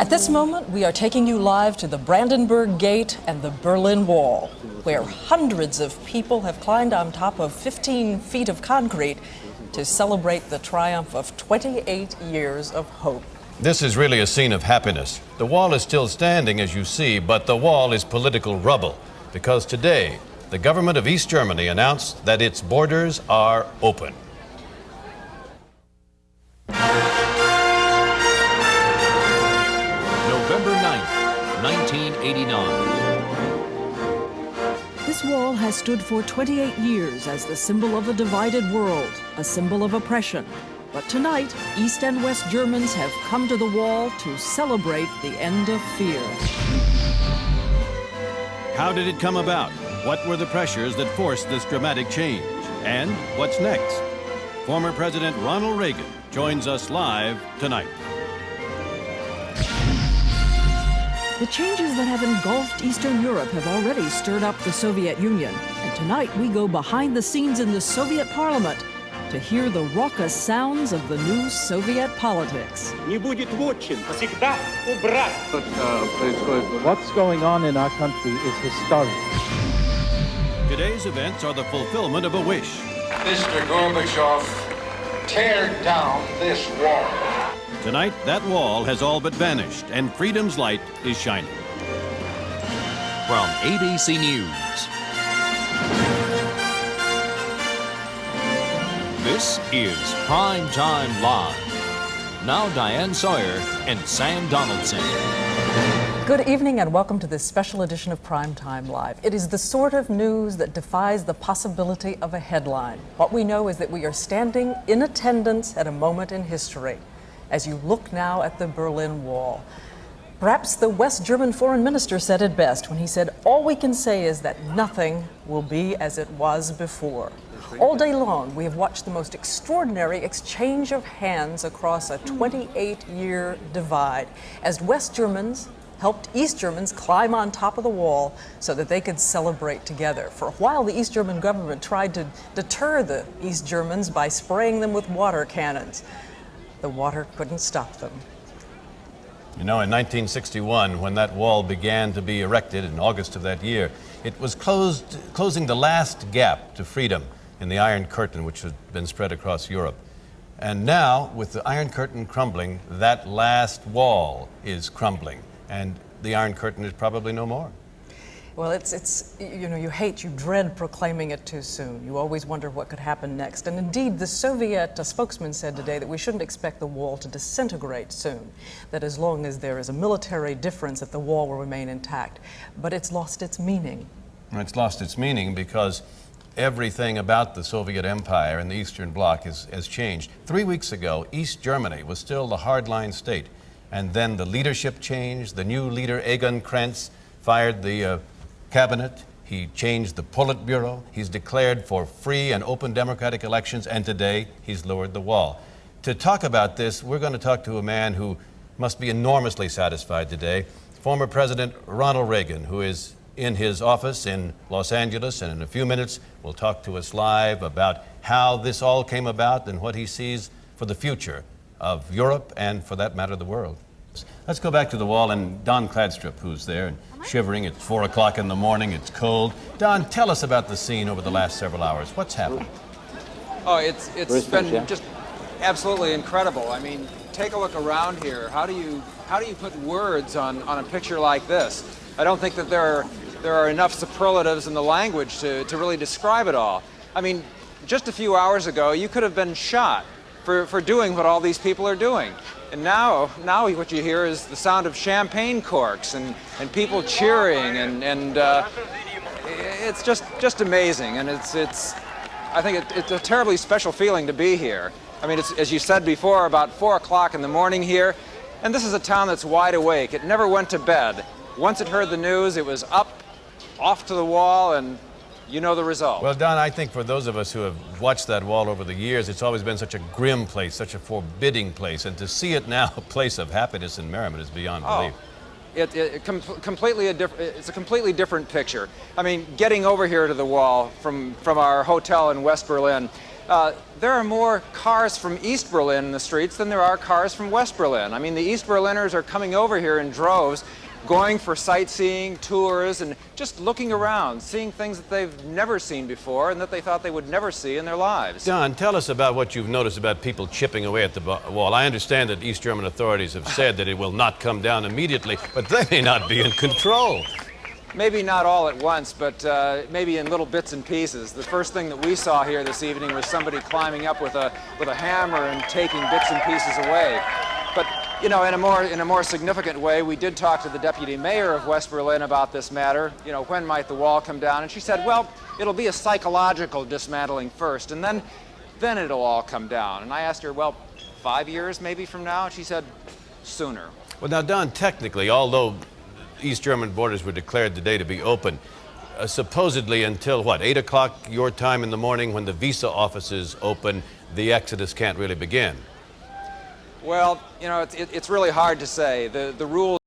At this moment, we are taking you live to the Brandenburg Gate and the Berlin Wall, where hundreds of people have climbed on top of 15 feet of concrete to celebrate the triumph of 28 years of hope. This is really a scene of happiness. The wall is still standing, as you see, but the wall is political rubble, because today, the government of East Germany announced that its borders are open. November 9th, 1989. This wall has stood for 28 years as the symbol of a divided world, a symbol of oppression. But tonight, East and West Germans have come to the wall to celebrate the end of fear. How did it come about? What were the pressures that forced this dramatic change? And what's next? Former President Ronald Reagan joins us live tonight. The changes that have engulfed Eastern Europe have already stirred up the Soviet Union. And tonight we go behind the scenes in the Soviet parliament to hear the raucous sounds of the new Soviet politics. What's going on in our country is historic. Today's events are the fulfillment of a wish. Mr. Gorbachev, tear down this wall. Tonight, that wall has all but vanished, and freedom's light is shining. From ABC News. This is Primetime Live. Now Diane Sawyer and Sam Donaldson. Good evening and welcome to this special edition of Primetime Live. It is the sort of news that defies the possibility of a headline. What we know is that we are standing in attendance at a moment in history as you look now at the Berlin Wall. Perhaps the West German foreign minister said it best when he said, "All we can say is that nothing will be as it was before." All day long, we have watched the most extraordinary exchange of hands across a 28-year divide as West Germans helped East Germans climb on top of the wall so that they could celebrate together. For a while, the East German government tried to deter the East Germans by spraying them with water cannons. The water couldn't stop them. You know, in 1961, when that wall began to be erected in August of that year, it was closing the last gap to freedom in the Iron Curtain, which had been spread across Europe. And now, with the Iron Curtain crumbling, that last wall is crumbling, and the Iron Curtain is probably no more. Well, it's you know, you dread proclaiming it too soon. You always wonder what could happen next. And indeed, the Soviet spokesman said today that we shouldn't expect the wall to disintegrate soon, that as long as there is a military difference, that the wall will remain intact. But it's lost its meaning. It's lost its meaning because everything about the Soviet Empire and the Eastern Bloc has changed. 3 weeks ago, East Germany was still the hardline state. And then the leadership changed. The new leader, Egon Krenz, fired the cabinet. He changed the Politburo. He's declared for free and open democratic elections. And today, he's lowered the wall. To talk about this, we're going to talk to a man who must be enormously satisfied today. Former President Ronald Reagan, who is in his office in Los Angeles, and in a few minutes will talk to us live about how this all came about and what he sees for the future of Europe and, for that matter, the world. Let's go back to the wall and Don Cladstrup, who's there and shivering. It's 4 o'clock in the morning. It's cold. Don, tell us about the scene over the last several hours. What's happened? Oh, it's been just absolutely incredible. I mean, take a look around here. How do you put words on a picture like this? I don't think that there are enough superlatives in the language to really describe it all. I mean, just a few hours ago, you could have been shot for doing what all these people are doing. And now what you hear is the sound of champagne corks and people cheering, and it's just amazing. And I think it's a terribly special feeling to be here. I mean, it's, as you said before, about 4 o'clock in the morning here, and this is a town that's wide awake. It never went to bed. Once it heard the news, it was up, off to the wall, and you know the result. Well, Don, I think for those of us who have watched that wall over the years, it's always been such a grim place, such a forbidding place, and to see it now a place of happiness and merriment is beyond belief. It's a completely different picture. I mean, getting over here to the wall from our hotel in West Berlin, there are more cars from East Berlin in the streets than there are cars from West Berlin. I mean, the East Berliners are coming over here in droves, going for sightseeing, tours, and just looking around, seeing things that they've never seen before and that they thought they would never see in their lives. Don, tell us about what you've noticed about people chipping away at the wall. I understand that East German authorities have said that it will not come down immediately, but they may not be in control. Maybe not all at once, but maybe in little bits and pieces. The first thing that we saw here this evening was somebody climbing up with a hammer and taking bits and pieces away. But you know, in a more significant way, we did talk to the deputy mayor of West Berlin about this matter. You know, when might the wall come down? And she said, well, it'll be a psychological dismantling first, and then it'll all come down. And I asked her, well, 5 years maybe from now? And she said, sooner. Well, now, Don, technically, although East German borders were declared today to be open, supposedly until, what, 8 o'clock your time in the morning when the visa offices open, the exodus can't really begin. Well, you know, it's really hard to say. The rules